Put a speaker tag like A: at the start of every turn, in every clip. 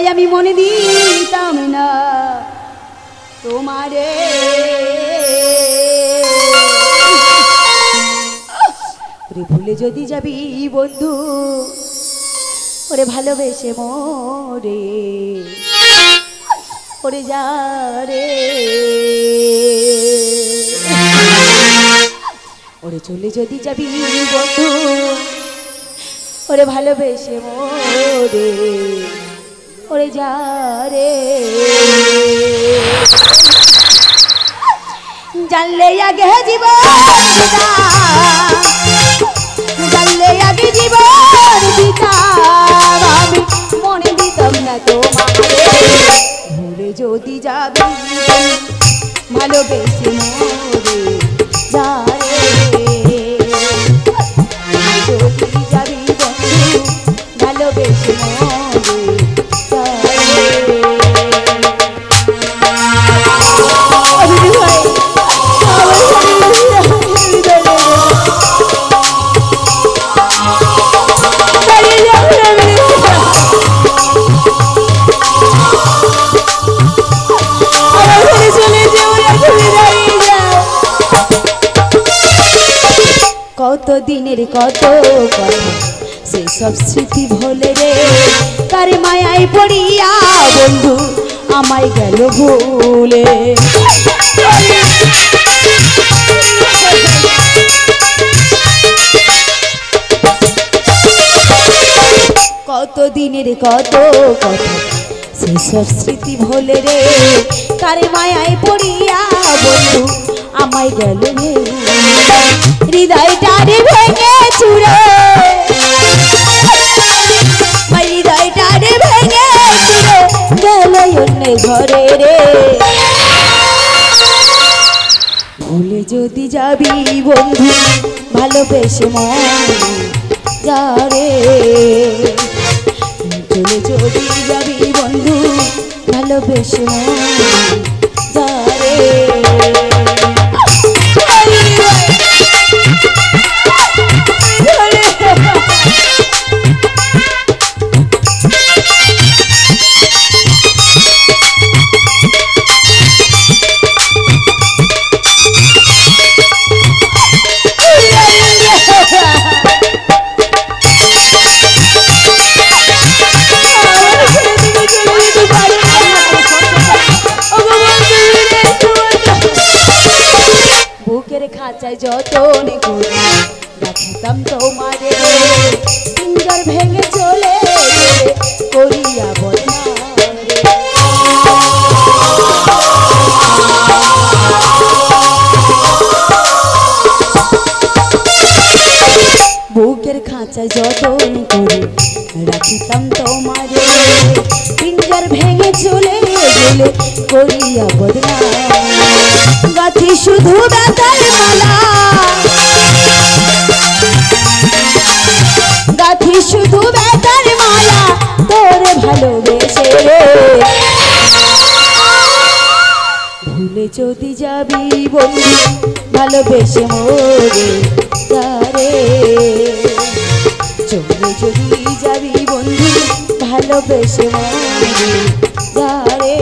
A: ওই আমি মনে দিতাম না তোমারে ওরে ভুলে যদি যাবি বন্ধু ওরে ভালোবেসে মোরে ওরে যা রে ওরে চলে যদি যাবি বন্ধু ওরে ভালোবেসে মোরে ওরে যা রে জানলে আগে জীবন জানলে আগে জীবন দিতা আমি মনে দিতাম না তোমারে ভুলে যদি যাবি ভালোবেসে মোরে যা রে যদি যাবি বন্ধু ভালোবেসে মোরে যা রে কত দিনের কত কথা সেই সব স্মৃতি ভোলে রে তার মায়ায় পড়িয়া বন্ধু আমায় গেল ভুলে কত দিনের কত কথা সেই সব স্মৃতি ভোলে রে তার মায়ায় পড়িয়া বন্ধু আমায় গেল হৃদয়টারে ভেঙে চুরে হৃদয়টারে ভেঙে চুরে গেল অন্য ঘরে রে ভুলে যদি যাবি বন্ধু ভালোবেসে মন যা রে চলে যদি যাবি বন্ধু ভালোবেসে মন যা রে খাঁচায় যতন করে রাখতাম তোমারে পিঞ্জর ভেঙে চলে করিয়া বুকের খাঁচায় যতন করে রাখতাম তোমারে পিঞ্জর ভেঙে চলে গেলে করিয়া বদনা গাথি শুধু ব্যথার মালা গাথি শুধু ব্যথার মালা তোরে ভালোবেসে রে ভুলে যদি যাবি বন্ধু ভালোবেসে মোরে যা রে চলে যদি যাবি বন্ধু ভালোবেসে মোরে যা রে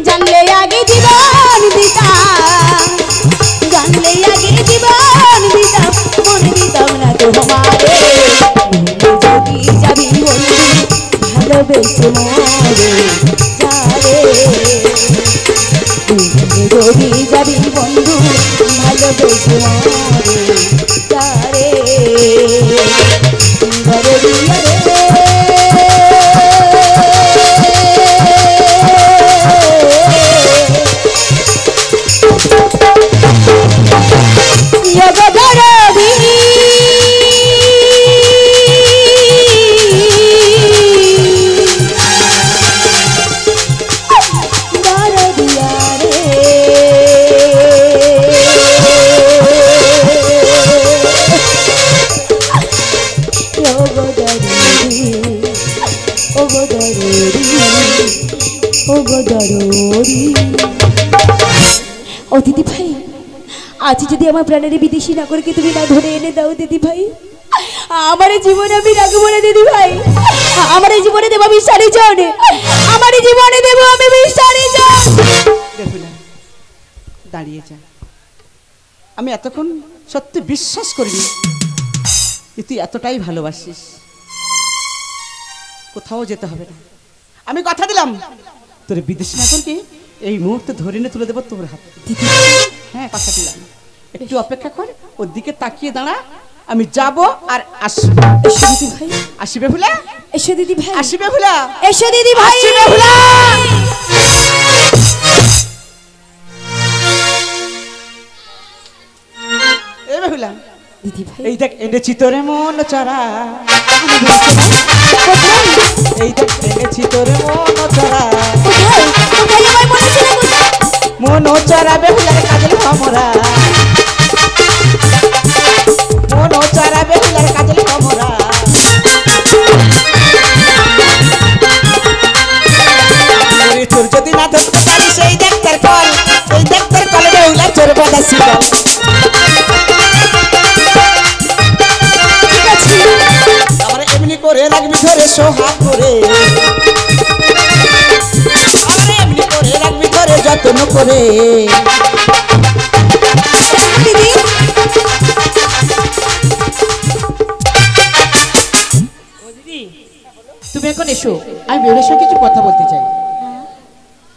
A: জানলে আগে জীবন দিতাম জানলে আগে জীবন দিতাম মনে দিতাম না তোমারে যদি যাবি বন্ধু ভালোবেসে মোরে যা রে যদি যাবি বন্ধু ভালোবেসে মোরে যা রে ঘরে দিয়া রে ও দিদি ভাই আজ যদি আমার প্রাণের বিদেশি নাগরকে তুমি না ধরে এনে দাও দিদি ভাই আমার জীবনে আমি রাখবো না দিদি ভাই আমার জীবনে দেব আমি বিসর্জন, আমার জীবনে দেব আমি বিসর্জন।
B: বেহুলা দাঁড়িয়ে যা। আমি এতক্ষণ সত্যি বিশ্বাস করিনি যে তুই এতটাই ভালোবাসিস। কোথাও যেতে হবে না, আমি কথা দিলাম তোর বিদেশি নাগরকে এই মুহূর্তে ধরে নিয়ে তুলে দেবো তোর হাতে। হ্যাঁ কথা দিলাম, একটু অপেক্ষা কর, ওর দিকে তাকিয়ে দাঁড়া, আমি যাব আর আসবো।
A: এসো দিদি ভাই,
B: আসবে ভুলা,
A: এসো দিদি ভাই,
B: আসবে ভুলা,
A: এসো দিদি ভাই,
B: আসবে ভুলা। এ বেহুলা
A: দিদি ভাই,
B: এই দেখ এনেছি তোরে মন চারা, এই দেখ এনেছি তোরে মন চারা,
A: কোথায় কোথায় আমার মনে ছিল কোথায়?
B: মন চারা বেহুলার কাজল ভমরা, মন চারা বেহুলার কাজল ভমরা। চোর যদি না ধরতে পারি সেই দেখ তার ফল, এই দেখ তার কলে বেহুলা চোর বাদাসি বল। আমার এমনি করে রাখবি ধরে সোহাগ করে, আমার এমনি করে রাখবি ধরে যত্ন করে।
A: দিদি
B: তুমি এখন এসো, আমি বেহুলার সঙ্গে কিছু কথা বলতে চাই।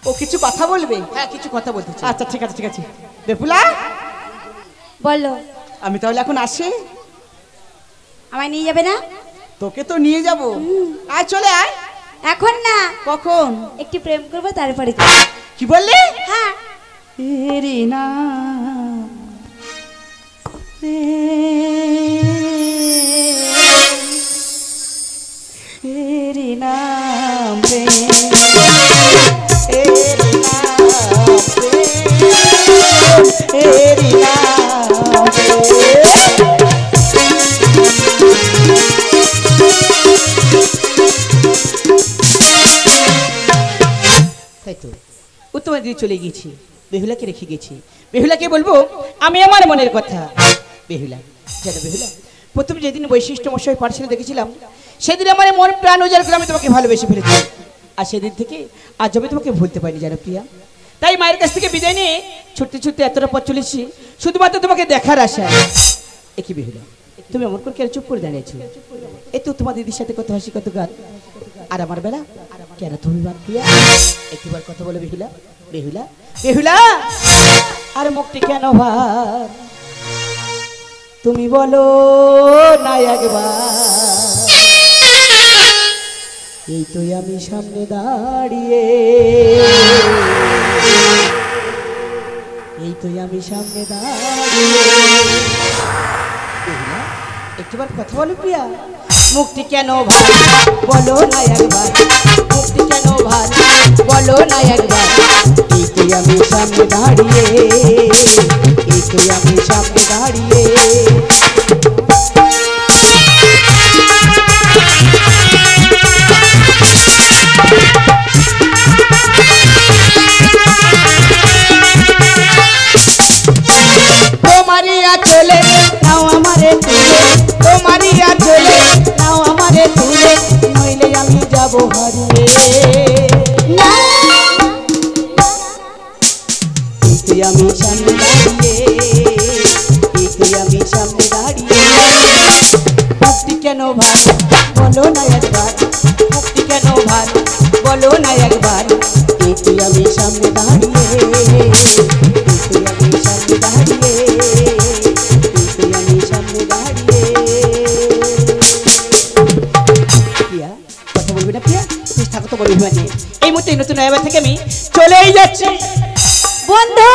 B: ও কিছু কথা বলবে? হ্যাঁ কিছু কথা বলতে চাই। আচ্ছা ঠিক আছে ঠিক আছে। বেহুলা
A: বলো,
B: আমি তাহলে এখন আসি।
A: আমায় নিয়ে যাবে না?
B: তোকে তো নিয়ে যাব, আয় চলে আয়।
A: এখন না,
B: কখন?
A: একটু প্রেম করবো তারপরে যাবো।
B: কি বললি?
A: হ্যাঁ
B: তেরি না तेरी नाम पे, तेरी नाम पे, तेरी नाम पे। তাই তো উত্তমা দিদি চলে গিয়েছি, বেহুলাকে রেখে গেছি। বেহুলাকে বলবো আমি আমার মনের কথা। বেহুলা জানো বেহুলা, প্রথম যেদিন বৈশিষ্ট্য মশাই পাঠশালা দেখেছিলাম সেদিন আমার মন প্রাণ উজাড় করে আমি তোমাকে ভালোবেসে ফেলেছি। আর সেদিন থেকে আজ আমি তোমাকে ভুলতে পারিনি জানো প্রিয়া। তাই মায়ের কাছ থেকে বিদায় নিয়ে ছুটতে ছুটতে এতটা পথ চলেছি শুধুমাত্র তোমাকে দেখার আশা। একই বেহুলা তুমি এমন করে কেন চুপ করে দাঁড়িয়েছো? এই তো তোমার দিদির সাথে কত হাসি কত গান, আর আমার বেলা কেন তুমি বাদ প্রিয়া? একটিবার কথা বলো বেহুলা, বেহুলা বেহুলা আর মুক্তি কেন ভার তুমি বলো না একবার। এই তো আমি সামনে দাঁড়িয়ে, এই তো আমি সামনে দাঁড়িয়ে। একটিবার কথা বলো প্রিয়া, মুক্তি কেন ভার বলো না একবার, মুক্তি কেন ভার বলো না একবার। এই তো আমি সামনে দাঁড়িয়ে, এই তো আমি সামনে দাঁড়িয়ে। তোমারিয়া চলে নাও আমারে তুলে, তোমারিয়া চলে নাও আমারে তুলে, নইলে আমি যাব হারিয়ে। না তুই আমি সামনে দাঁড়িয়ে, তুই আমি সামনে দাঁড়িয়ে। মুক্তি কেন ভার বলো না একবার, মুক্তি কেন ভার বলো না একবার। তুই আমি সামনে দাঁড়িয়ে, তুই আমি সামনে দাঁড়িয়ে, তুই আমি সামনে দাঁড়িয়ে। প্রিয়া কথা বলবি না প্রিয়া? তুই থাকো তো বলবি মানে এই মুহূর্তে নতুন নয়াবাদ থেকে আমি চলেই যাচ্ছি।
A: বন্ধু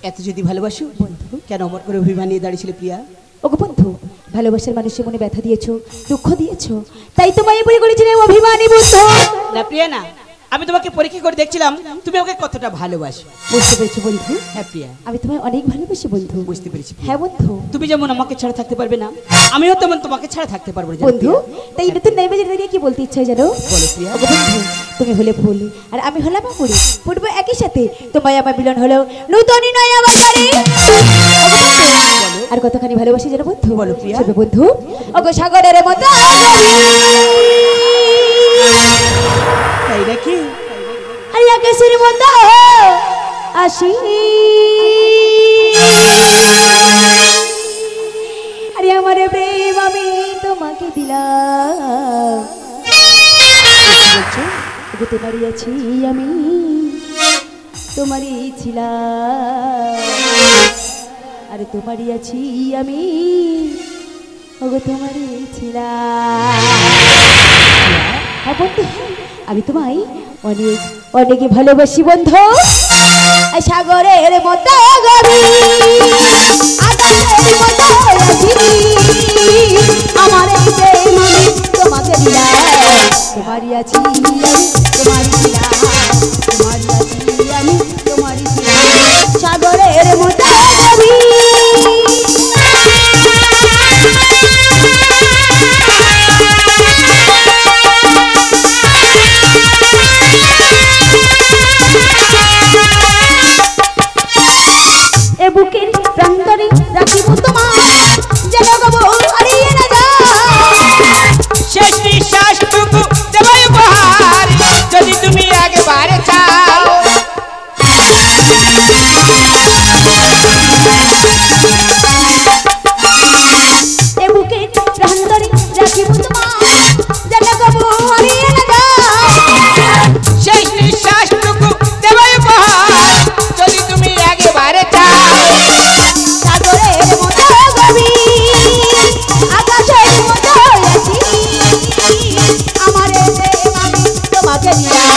B: এত যদি ভালোবাসো বন্ধু কেন অমর করে অভিমান নিয়ে দাঁড়িয়েছিলে প্রিয়া?
A: ওগো বন্ধু, ভালোবাসার মানুষের মনে ব্যথা দিয়েছো, দুঃখ দিয়েছো, তাই তো মায়ে বলে বলেছিলেন অভিমানী বন্ধু।
B: না প্রিয়া না, আমি তোমাকে পরীক্ষা করে দেখছিলাম তুমি আমাকে কতটা ভালোবাসো।
A: বুঝতে পেরেছি বন্ধু।
B: হ্যাঁ প্রিয়া,
A: আমি তোমায় অনেক ভালোবাসি বন্ধু।
B: বুঝতে পেরেছি প্রিয়া।
A: হ্যাঁ বন্ধু।
B: তুমি যেমন আমাকে ছাড়া থাকতে পারবে না, আমিও তেমন তোমাকে ছাড়া থাকতে পারবো না জানো
A: বন্ধু,
B: প্রিয়া?
A: তাই নতুন নয় বাজার দাঁড়িয়ে কি বলতে ইচ্ছা হয় জানো?
B: বলো প্রিয়া।
A: ওগো বন্ধু, তুমি হলে ফুল আর আমি হলাম ফুল, ফুটবো একই সাথে, তোমায় আমার মিলন হলো নতুন নয়া বাজারে। ওগো বন্ধু, আর কতখানি ভালোবাসি জানো বন্ধু?
B: বলো প্রিয়া।
A: শোনো বন্ধু, ওগো সাগরের মতো
B: তাই নাকি?
A: আর আকাশের মতো আসি, আরে আমার প্রেম আমি তোমাকে দিলাম। ওগো তোমারই আছি আমি, তোমারই ছিলাম, আরে তোমারই আছি আমি, ওগো তোমারই ছিলাম। হ্যাঁ বন্ধু, আমি তোমায় অনেক অনেক ভালোবাসি বন্ধু। সাগরের মতো গভীর, আকাশের মতো রাশি, আমার এই প্রেম আমি তোমাকে দিলাম। তোমারই আছি আমি, তোমারই ছিলাম, তোমারই আছি আমি, তোমারই ছিলাম। সাগরের মতো গভীর, বুকের প্রান্তরে রাখিব তোমার, যেন গো হারিয়ে না যায়।
B: শেষ নিঃশ্বাসটুকু দেবো উপহার, যদি তুমি একবার চাও।
A: এ বুকের প্রান্তরে রাখিব তোমার, যেন গো হারিয়ে না যায়।
B: শেষ নিঃশ্বাসটুকু দেবো উপহার, যদি তুমি একবার চাও।
A: সাগরের মতো গভীর, আকাশের মতো রাশি, আমার এই প্রেম আমি তোমাকে দিলাম।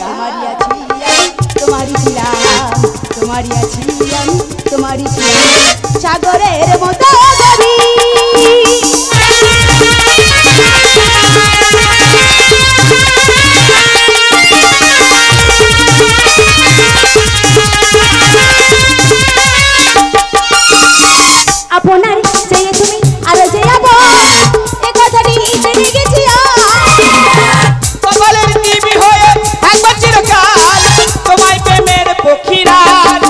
A: তোমারই আছি আমি, তোমারই ছিলাম, তোমারই আছি আমি, তোমারই ছিলাম। সাগরের মতো গভীর, আপনার চেয়ে তুমি আরো যে যাবো, এ কথাটি জেনে গেছি
B: কপালের দিবি হয়ে একবার চিরকাল, তোমায় প্রেমের পক্ষীরাজ।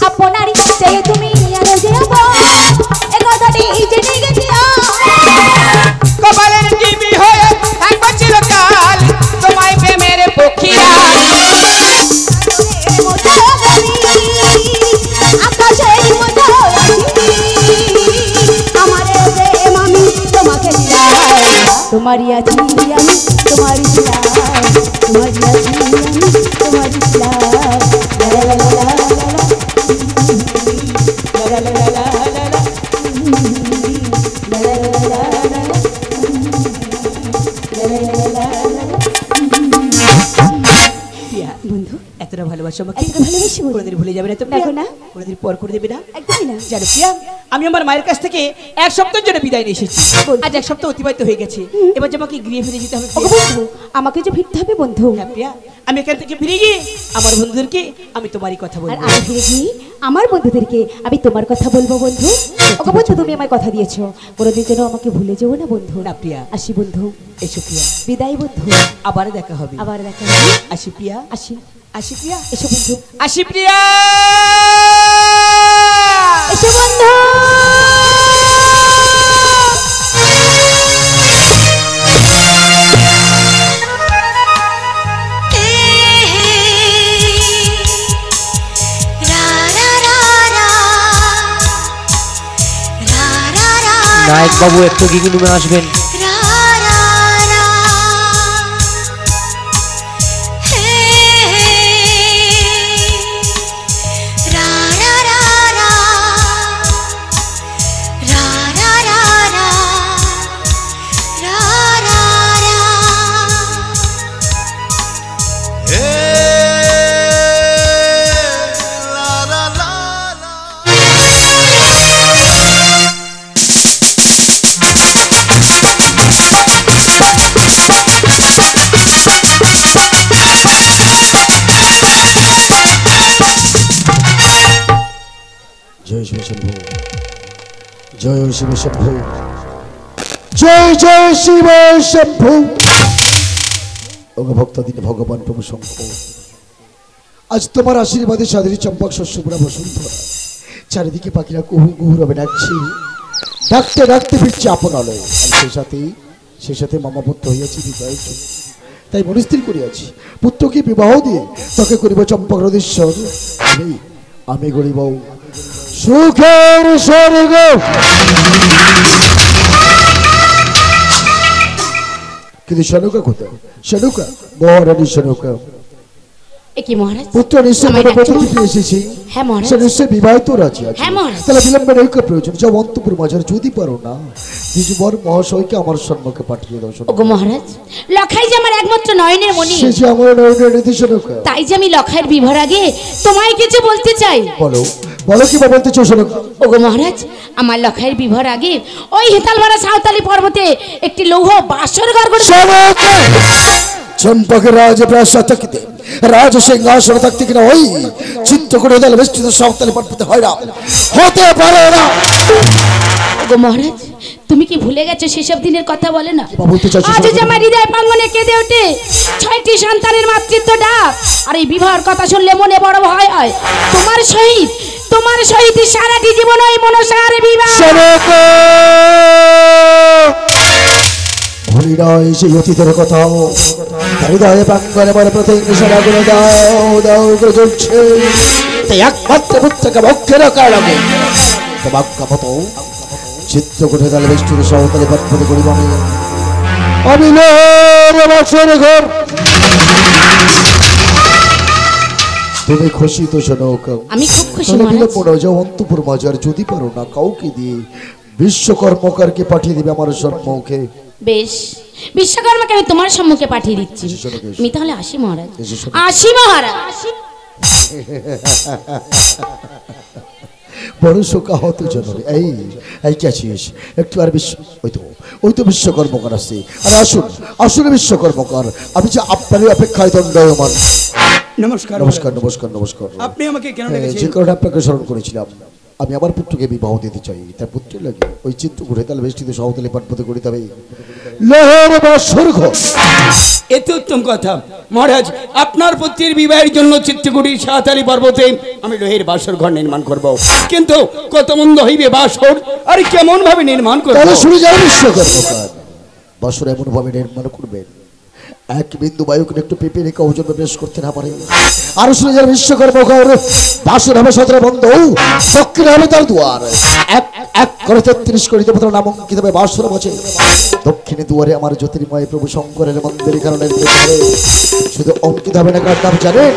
A: আপনার চেয়ে তুমি আরো যে যাবো, এ কথাটি জেনে গেছি
B: কপালের দিবি হয়ে একবার চিরকাল, তোমায় প্রেমের পক্ষীরাজ।
A: মতো গভীর, আকাশের মতো রাশি, আমার এই প্রেম আমি তোমাকে দিলাম। তোমারই আছি আমি, তোমারই ছিলাম, তোমারই আছি আমি, তোমারই ছিলাম। লা লা লা লা লা লা, লা লা লা লা লা লা, লা লা লা লা লা, লা লা লা লা।
B: প্রিয়া,
A: বন্ধু,
B: এতটা ভালোবাসো আমাকে,
A: এতটা ভালোবাসি বন্ধু।
B: কোনোদিন ভুলে যাবে না তো
A: দেখো না।
B: কোনোদিন পর করে দেবে না।
A: একদমই না।
B: জানো প্রিয়া, আমি আমার মায়ের কাছ থেকে এক সপ্তাহের জন্য বিদায় নিয়ে এসেছি।
A: বন্ধু।
B: আজ এক সপ্তাহ অতিবাহিত হয়ে গেছে, এবার যে আমাকে গৃহে ফিরে যেতে হবে
A: ওগো
B: প্রিয়া।
A: বন্ধু, আমাকে যে ফিরতে হবে বন্ধু।
B: হ্যাঁ প্রিয়া, আমি এখান থেকে ফিরে গিয়ে আমার বন্ধুদেরকে আমি তোমারই কথা
A: আর
B: বলবো।
A: আমি ফিরে গিয়ে আমার বন্ধুদেরকে আমি তোমার কথা বলবো বন্ধু। ওগো বন্ধু, তুমি আমায় কথা দিয়েছো, কোনোদিন যেন আমাকে ভুলে যেও না বন্ধু।
B: না প্রিয়া,
A: আসি বন্ধু,
B: এসো প্রিয়া,
A: বিদায় বন্ধু,
B: আবার দেখা হবে।
A: আবার দেখা হবে।
B: আসি প্রিয়া,
A: আসি,
B: আসি প্রিয়া,
A: এসো বন্ধু,
B: আসি প্রিয়া।
A: এসো বন্ধু।
C: নায়ক বাবু একটু গিগি রুমে আসবেন।
D: শিব শম্ভু, জয় জয় শিব শম্ভু। ওগো ভক্তাধীন ভগবান প্রভু শঙ্কর, আজ তোমার আশীর্বাদে সাদরী চম্পক শস্যপুরা বসুন্ধরা, চারিদিকে পাখিরা কুহু কুহু রবে ডাকছি, ডাকতে ডাকতে ফিরছে আপন আলোয়। সেই সাথে মামা পুত্র হইয়াছি বিবাহের জন্য, তাই মনস্থির করিয়াছি পুত্রকে বিবাহ দিয়ে তোকে করিব চম্পক হ্রদেশ্বর। আমি করিব সুখের স্বর্গ। কিন্তু সনুকা কোথায়? সনুকা, মহারানী সনুকা।
A: কি মহারাজ?
D: পুত্র নিশ্চয় মনে পদ্ধতি পেয়ে এসেছি।
A: হ্যাঁ মহারাজ।
D: সে নিশ্চয় বিবাহিত রাজি আছে।
A: হ্যাঁ মহারাজ।
D: তাহলে বিলম্বে নৌকা প্রয়োজন। যাও অন্তপুর মাঝার, যদি পারো না দ্বিজবর মহাশয়কে আমার সম্মুখে পাঠিয়ে দাও।
A: ওগো মহারাজ, লখাই যে আমার একমাত্র নয়নের মণি,
D: সে যে আমার নয়নের নীতি সনুকা।
A: তাই যে আমি লখাইয়ের বিবাহের আগে তোমায় কিছু বলতে চাই।
D: বলো বলো, কি বলতে চাও সনুকা?
A: ওগো মহারাজ, আমার লখাইয়ের বিবাহের আগে ওই হেতালবাড়া সাঁওতালি পর্বতে একটি লৌহ বাসর ঘর করে।
D: চম্পকের রাজ প্রাসাদ থাকিতে, রাজ সিংহাসন থাকতে কিনা ওই চিত্রকূট দল বেষ্টিত সাঁওতালি পর্বতে হয় না, হতে পারে না।
A: ওগো মহারাজ, তুমি কি ভুলে গেছো সেসব দিনের কথা? বলে না,
D: বলতে চাইছো?
A: আজ যে আমার হৃদয় প্রাঙ্গণে কেঁদে ওঠে 6টি সন্তানের মাতৃত্ব ডাক। আর এই বিবাহের কথা শুনলে মনে বড় ভয় হয়। তোমার সহিত সারাটি জীবন ওই মনসার বিবাহ।
D: ভুলি নয় সেই অতীতের কথা, হৃদয়ে প্রাঙ্গণে বড় প্রতিহিংসার আগুনে দাও দাও করে জ্বলছে। তাই একমাত্র পুত্রকে ভক্ষের কারণে তোমাকে মতো চিত্রকূটে দল বেষ্টিত সাঁওতালি পর্বতে করিব আমি বাসর ঘর। তুমি খুশি তো সনুকা?
A: আমি খুব খুশি
D: তাহলে
A: মহারাজ।
D: বিলম্ব নয়, যাও অন্তপুর মাঝার, যদি পারো না কাউকে দিয়ে বিশ্বকর্মকারকে পাঠিয়ে দিবে আমার সম্মুখে।
A: বেশ, বিশ্বকর্মাকে আমি তোমার সম্মুখে পাঠিয়ে দিচ্ছি। আমি তাহলে আসি মহারাজ, আসি মহারাজ।
D: বড় শোকাহত জননী। এই কি আছিস? একটু আর ওই তো বিশ্বকর্মকার আসছে। আর আসুন আসুন বিশ্বকর্মকার, আমি যে আপনারই অপেক্ষায় দণ্ডায়মান।
E: নমস্কার
D: নমস্কার নমস্কার নমস্কার।
E: আপনি আমাকে কেন ডেকেছেন?
D: যে কারণে আপনাকে স্মরণ করেছিলাম, আমি আমার পুত্রকে বিবাহ দিতে চাই। তার পুত্রের লাগে ওই চিত্রকূটে তাল বেষ্টিত সাঁওতালি পর্বতে করিতে হবে লোহের বাসর ঘর।
E: এত উত্তম কথা মহারাজ, আপনার পুত্রের বিবাহের জন্য চিত্রকূটের সাঁওতালি পর্বতে আমি লোহের বাসর ঘর নির্মাণ করব। কিন্তু কত মন্দ হইবে বাসর, আর কেমন ভাবে নির্মাণ করব?
D: তাহলে শুনে যাও বিশ্বকর্মকার, বাসর এমন ভাবে নির্মাণ করবেন এক বিন্দু বায়ুকে একটু পেপে রেখে ওজন প্রবেশ করতে না পারে। আর শুনে যারা বিশ্বকর্মকার, বাসর হবে 17 বন্ধ, দক্ষিণে হবে তার দুয়ার। এক এক করে 33 কোটি দেবতার নাম অঙ্কিত হবে বাসর মাঝে। দক্ষিণে দুয়ারে আমার জ্যোতির্ময় প্রভু শঙ্করের মন্দির কারণে শুধু অঙ্কিত হবে না, কার নাম জানেন?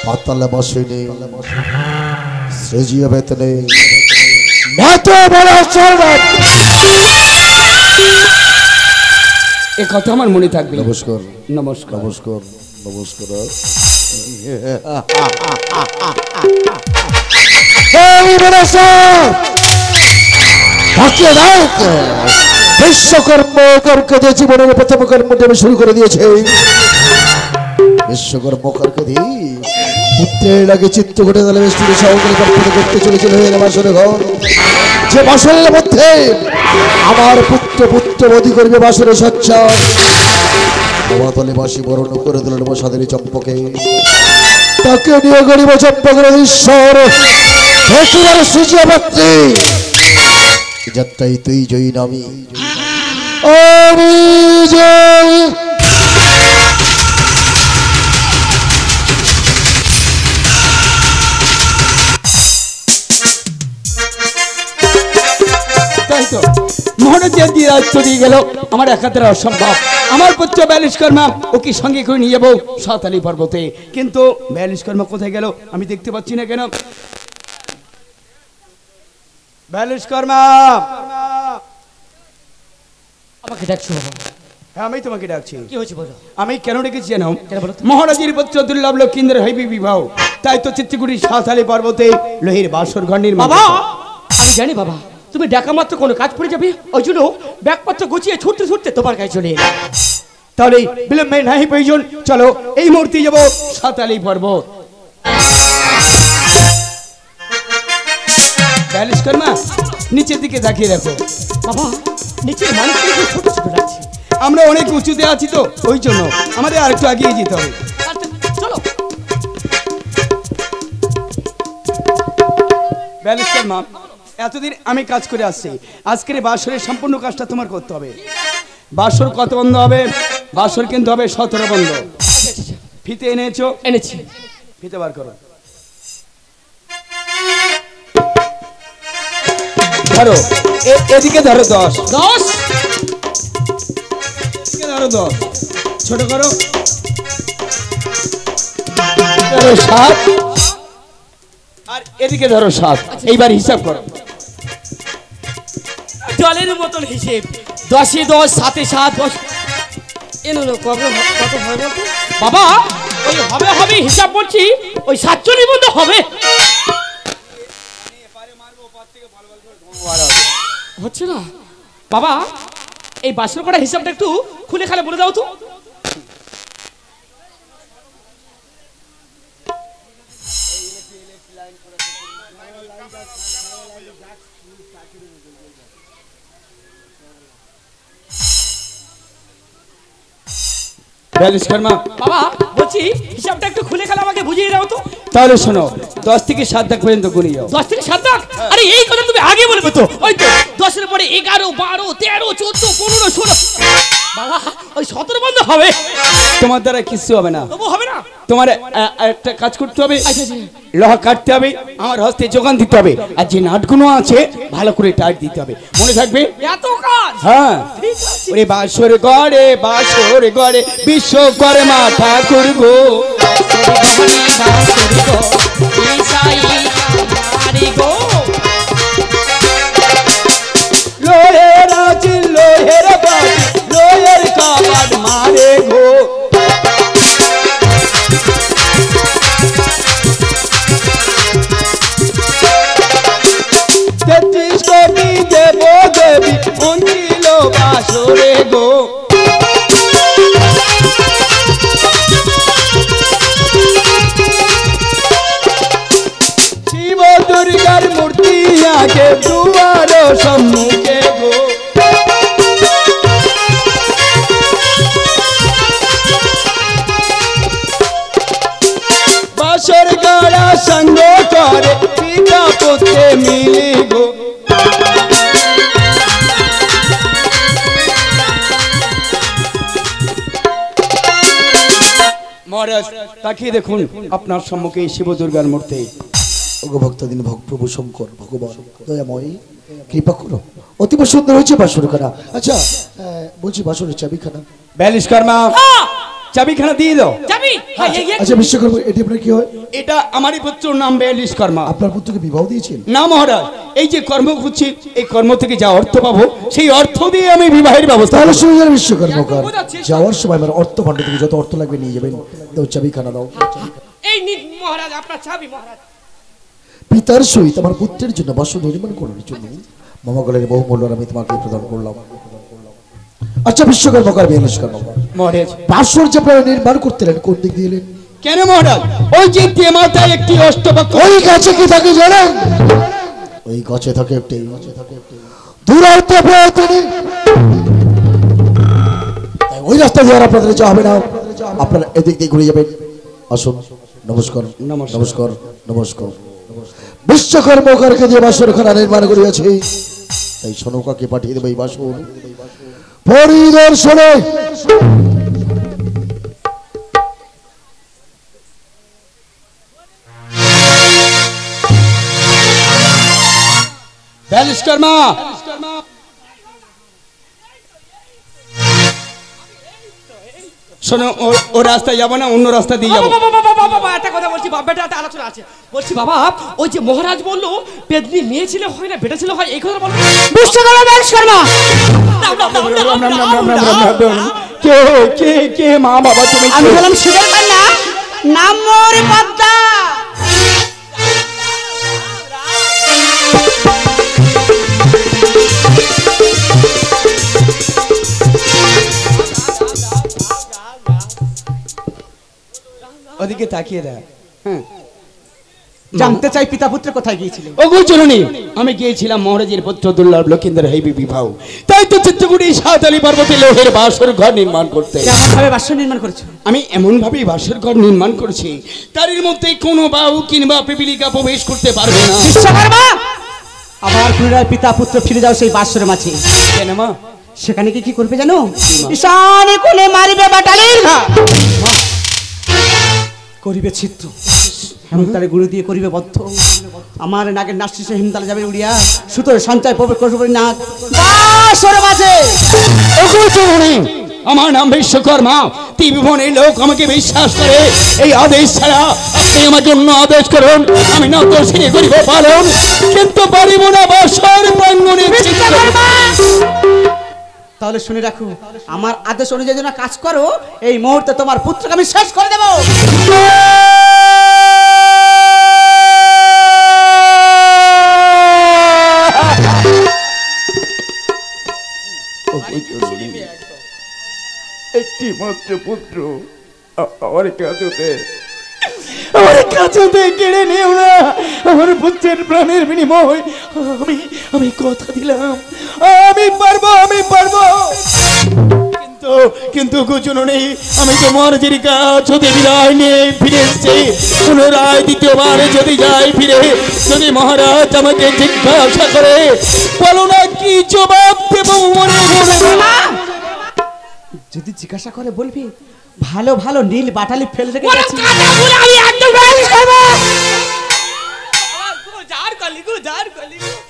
D: পাতালে বসেনি সৃজিয়া বেতনে এত বড় সর্বাত।
E: এ কথা আমার মনে থাকবে।
D: নমস্কার
E: নমস্কার
D: নমস্কার নমস্কার। বিশ্বকর্মকারকে দিয়ে জীবনের প্রথম কর্মটি আমি শুরু করে দিয়েছে। বিশ্বকর্মকারকে দিয়ে পুত্রের লাগে চিত্রকূটে দলে বেষ্টিত সাঁওতালি পর্বতে করতে চলেছিল বাসর ঘর। যে বাসরের মধ্যে আমার পুত্রবধূ করবে বাসরে সচ্ছা। তলে বাসি বরণ করে দিলেন সাদের চম্পকে, তাকে নিয়ে গরিব চম্পকের ঈশ্বর সূর্যপাত্রী যাত্রাই তুই জয়ী নামি আমি জয়ী।
E: তাই তো মহারাজের দিয়ে দায়িত্ব দিয়ে গেল, আমার একাত্তর অসম্ভব। আমার পুত্র ব্যালিশকর্মা ওকে সঙ্গে করে নিয়ে যাবো সাঁওতালি পর্বতে, কিন্তু ব্যালিশকর্মা কোথায় গেল আমি দেখতে পাচ্ছি না কেন? ব্যালিশকর্মা,
B: আমাকে ডাকছো বাবা?
E: হ্যাঁ আমি তোমাকে ডাকছি।
B: কি হয়েছে বলো?
E: আমি কেন ডেকেছি জানো? মহারাজের পুত্র দুর্লভ লক্ষিন্দ্র হইবি বিবাহ, তাই তো চিত্রকূটের সাঁওতালি পর্বতে লোহের বাসর ঘর নির্মাণ।
B: বাবা আমি জানি বাবা, তুমি ডাকা মাত্র কোনো কাজ পড়ে যাবে, ওই জন্য ব্যাগপত্র গুছিয়ে ছুটতে ছুটতে তোমার কাছে চলে এলাম।
E: তাহলে বিলম্বে নাই প্রয়োজন, চলো এই মুহূর্তে যাবো সাঁওতালি পর্বত। ব্যালেন্স কর মা, নিচের দিকে তাকিয়ে দেখো।
B: বাবা নিচের মানুষগুলো খুব ছোট ছোট লাগছে।
E: আমরা অনেক উঁচুতে আছি তো, ওই জন্য আমাদের আরেকটু এগিয়ে যেতে হবে।
B: আচ্ছা, চলো।
E: ব্যালেন্স কর মা, এতদিন আমি কাজ করে আসছি, আজকের বাসরের সম্পূর্ণ কাজটা তোমার করতে হবে। বাসর কত বন্ধ হবে? বাসর কিন্তু হবে 17 বন্ধ। ফিতে এনেছো?
B: এনেছি।
E: ফিতে বার করো। ধরো, এদিকে ধরো 10
B: 10,
E: এদিকে ধরো 10, ছোট করো। ধরো 7, আর এদিকে ধরো 7। এইবার হিসাব করো।
B: জলের মতন হিসেব। 10 10, 7 7, 10। এনো কত হবে বলতো? বাবা ওই হবে হবে হিসাব করছি, ওই 47 বন্ধ হবে। হচ্ছে না বাবা, এই বাসর করা হিসাবটা একটু খুলে খালে বলে দাও তো।
E: ব্যালেন্স কর মা।
B: বাবা বলছি হিসাবটা একটু খুলে খালে আমাকে বুঝিয়ে দাও তো।
E: তাহলে শোনো, 10 থেকে 7 দাগ পর্যন্ত গুনে যাও।
B: 10 থেকে 7 দাগ? আরে এই কথা তুমি আগে বলবে তো। ওই তো 10 এর পরে 11 12 13 14 15 16। বাবা ওই 17 বন্ধ হবে।
E: তোমার দ্বারা কিছু হবে না।
B: তবু হবে না?
E: তোমার একটা কাজ করতে হবে,
B: আচ্ছা আচ্ছা।
E: লোহা কাটতে হবে, আমার হস্তে যোগান দিতে হবে, আর যে নাটগুলো আছে ভালো করে টাইট দিতে হবে, মনে থাকবে?
B: এত কাজ?
E: হ্যাঁ।
B: ঠিক আছে।
E: ওরে বাসর গড়ে বিশ্বকর্মা ঠাকুর গো। লোহের আছে লোহের বাটি, লোহের কাবাট মারে গো। 33 কোটি দেব দেবী অঞ্চিল বাসরে গো। শিব দুর্গার মূর্তি আগে দুয়ার সম্মুখে গো। বাসর গাড়া সঙ্গ করে পিতা পুত্রে মিলি গো। মহারাজ তাকিয়ে দেখুন, আপনার সম্মুখে শিব দুর্গার মূর্তি।
D: ওগো ভক্তদিন প্রভু শঙ্কর ভগবান দয়াময় কৃপা করো, অতীব সুন্দর হয়েছে বাসর করা। আচ্ছা বলছি বাসরের চাবিখানা?
E: ব্যালিশ কর্মা, চাবিখানা দিয়ে দাও।
B: যাবি? হ্যাঁ এই
D: আচ্ছা বিশ্বকর্ম, এটি আপনার কি হয়?
E: এটা আমারই পুত্রর নাম ব্যালিশ কর্মা।
D: আপনার পুত্রকে বিবাহ দিয়েছেন?
E: না মহারাজ, এই যে কর্ম করছি, এই কর্ম থেকে যা অর্থ পাবো সেই অর্থ দিয়ে আমি বিবাহের ব্যবস্থা।
D: তাহলে সুন্দর বিশ্বকর্মকার, যাওয়ার সময় আমার অর্থ ভান্ডার থেকে যত অর্থ লাগবে নিয়ে যাবেন। দাও চাবিখানা দাও।
B: এই নিন মহারাজ আপনার চাবি। মহারাজ
D: পিতার সহিত আমার পুত্রের জন্য বাসর নির্মাণ করার জন্য মামাগলের বহুমূল্য আমি তোমাকে প্রদান করলাম। আচ্ছা বিশ্বকর্মকার, বিশ্বকর্মকার
E: মহারাজ,
D: বাসর যে আপনারা নির্মাণ করতেলেন কোন দিক দিয়ে এলেন?
E: কেন মহারাজ? ওই যে তেমাতায় একটি অষ্টপক্ষ।
D: ওই গাছে কি থাকে জানেন? ওই গাছে থাকে একটি দূরার্থ প্রয়তনে। ওই রাস্তা দিয়ে আর আপনাদের যাওয়া হবে না, আপনারা এদিক দিয়ে ঘুরে যাবেন। আসুন। নমস্কার নমস্কার নমস্কার। বিশ্বকর্মকারকে দিয়ে বাসরখানা নির্মাণ করিয়াছে, তাই সনকাকে পাঠিয়ে দেবে এই বাসর পরিদর্শনে।
E: ব্যালিশ কর্মা, শোনো, ও রাস্তায় যাবো না, অন্য রাস্তা দিয়ে যাবো।
B: বাবা একটা কথা বলছি, বেটা একটা আলোচনা আছে। বলছি বাবা, ওই যে মহারাজ বললো পেদনি মেয়ে ছিল হয় না বেটা ছিল হয়, এই কথা বলো। বিশ্বকর্মা বিশ্বকর্মা
E: কে কে কে মা বাবা তুমি?
A: আমি বললাম শিবের কন্যা, নাম মোর পদ্মা।
E: ওদিকে তাকিয়ে দেখ। হ্যাঁ
B: জানতে চাই পিতা পুত্র কোথায় গিয়েছিলেন?
E: ওগো জননী, আমি গিয়েছিলাম মহারাজের পুত্র দুর্লভ লক্ষিন্দর হইবি বিবাহ, তাই তো চিত্রকুটি সাঁওতালি পর্বতে লোহের বাসর ঘর নির্মাণ করতে।
B: কেমন ভাবে বাসর নির্মাণ করেছো?
E: আমি এমন ভাবেই বাসর ঘর নির্মাণ করেছি তারই মধ্যে কোনো বাউ কিংবা পিপিলিকা প্রবেশ করতে পারবে না।
B: বিশ্বকর্মা, আবার পুনরায় পিতা পুত্র ফিরে যাও সেই বাসরের মাঝে।
E: কেন মা?
B: সেখানে কি করবে জানো? ঈশানে কোণে মারিবে বাটালির ঘা, করিবে চিত্র, হেমতালে গুরু দিয়ে করিবে বদ্ধ। আমার নাগের নাচ শেষে হেমতালে যাবে উড়িয়া, সুতোর সঞ্চয় প্রবেশ করবে না বাসরের মাঝে।
E: ওগো জননী, আমার নাম বিশ্বকর্মা, ত্রিভুবনের লোক আমাকে বিশ্বাস করে। এই আদেশ ছাড়া আপনি আমাকে অন্য আদেশ করুন, আমি না তো সে করিব পালন, কিন্তু পারিব না বাসর প্রাঙ্গণে।
B: তাহলে শুনে রাখো, আমার আদেশ অনুযায়ী যেন কাজ করো, এই মুহূর্তে তোমার পুত্রকে আমি শেষ করে দেব।
E: একটি মাত্র পুত্র আমার কাছে কেড়ে নিও না, আমার পুত্রের প্রাণের বিনিময় আমি কথা দিলাম আমি পারবো। কিন্তু গোচন নেই, আমি তো মহারাজের কাছ হতে বিদায় নিয়ে ফিরে এসেছি। পুনরায় দ্বিতীয়বার যদি যাই ফিরে, যদি মহারাজ আমাকে জিজ্ঞাসা করে, বলো না কি জবাব দেব মনে বলবো না।
B: যদি জিজ্ঞাসা করে বলবি ভালো ভালো নীল বাটালি ফেলে রেখে গেছি।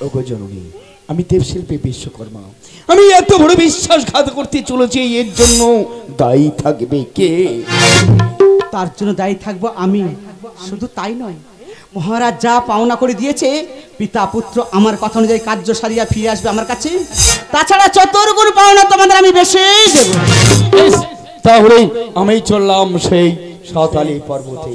E: ওগো জননী, আমি দেবশিল্পী বিশ্বকর্মা, আমি এত বড় বিশ্বাসঘাত করতে চলেছি, এর জন্য দায়ী থাকবে কে?
B: তার জন্য দায়ী থাকবো আমি। শুধু তাই নয়, মহারাজ যা পাওনা করে দিয়েছে, পিতা পুত্র আমার কথা অনুযায়ী কার্য সারিয়া ফিরে আসবে আমার কাছে। তাছাড়া চতুর্গুণ পাওনা তোমাদের আমি বেশি দেব।
E: তাহলে আমি চললাম সেই সাঁওতালি পর্বতে।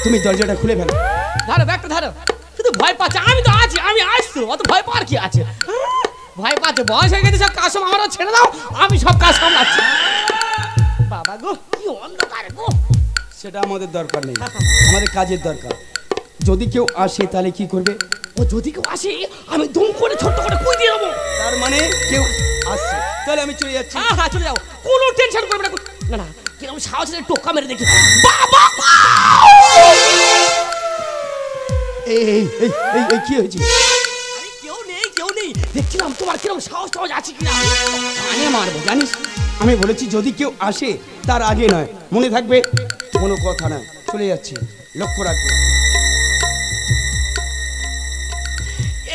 E: তুমি দরজাটা খুলে ফেলো।
C: ধরো ব্যাগটা ধরো। শুধু ভয় পাচ্ছে, আমি তো আছি, আমি আসতো, অত ভয় পাওয়ার কি আছে? ভয় পাচ্ছে, বয়স হয়ে গেছে, সব কাজ আমারও ছেড়ে দাও, আমি সব কাজ সামলাচ্ছি। বাবা গো, কি অন্ধকার গো।
E: সেটা আমাদের দরকার নেই, আমাদের কাজের দরকার। যদি কেউ আসে তাহলে কি করবে?
C: ও যদি কেউ আসে, আমি দুম করে ছোট্ট করে কুই দিয়ে দেবো।
E: তার মানে কেউ আসছে, তাহলে আমি চলে যাচ্ছি।
C: হ্যাঁ হ্যাঁ, চলে যাও, কোনো টেনশন করবে না। না না, কিরকম সাহস আছে, টোকা মেরে দেখি। বাবা
E: এই কি হয়েছে?
C: কেউ নেই, দেখছিলাম তোমার কিরকম সাহস টাহস আছে কিনা।
E: কানে মারবো জানিস। আমি বলেছি যদি কেউ আসে তার আগে নয়, মনে থাকবে। কোনো কথা না, চলে যাচ্ছি, লক্ষ্য রাখবে।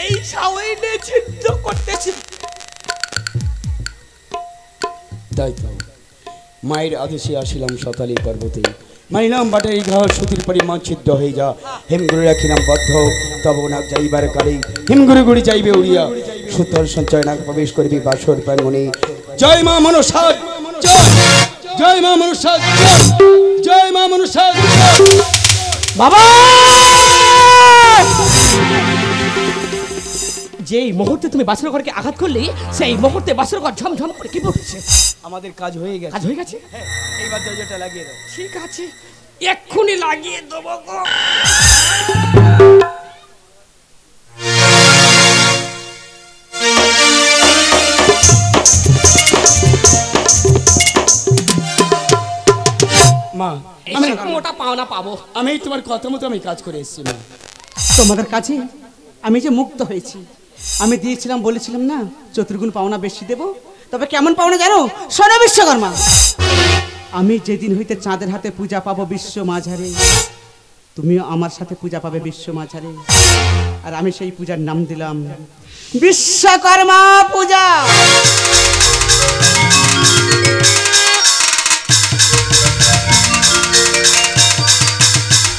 C: এই সাওয়াইনে ছিদ্র করতেছি।
E: তাই তো মায়ের আদেশে আসিলাম সাঁওতালি পর্বতে, মানিলাম বাটারি ঘর সুতির পরি মানছিদ্র হয়ে যা। হেমগুরু রাখিলাম বদ্ধ, তব নাক যাইবার কালে হিমগুরু গুড়ি যাইবে উড়িয়া। সুতর সঞ্চয় নাক প্রবেশ করবি বাসর প্রাঙ্গণে। জয় মা মনসা, জয় মা মনসা, জয় মা মনসা।
B: বাবা,
C: যেই মুহূর্তে তুমি বাসর ঘরকে আঘাত করলে, সেই মুহূর্তে বাসর ঘর ঝমঝম করে কি পড়ছে।
E: আমাদের কাজ হয়ে গেছে।
C: কাজ হয়ে গেছে?
E: হ্যাঁ, এইবার দরজাটা লাগিয়ে দাও।
C: ঠিক আছে, এক্ষুনি লাগিয়ে দেবো গো।
E: মা,
C: আমি মোটা পাওনা পাবো।
E: আমি তোমার কথা মতো আমি কাজ করে এসেছি মা।
B: তোমাদের কাছে আমি যে মুক্ত হয়েছি, আমি দিয়েছিলাম, বলেছিলাম না চতুর্গুণ পাওনা বেশি দেব। তবে কেমন পাওনা জানো? শোনো বিশ্বকর্মা, আমি যেদিন হইতে চাঁদের হাতে পূজা পাবো বিশ্ব মাঝারে, তুমিও আমার সাথে পূজা পাবে বিশ্ব মাঝারে। আর আমি সেই পূজার নাম দিলাম বিশ্বকর্মা পূজা।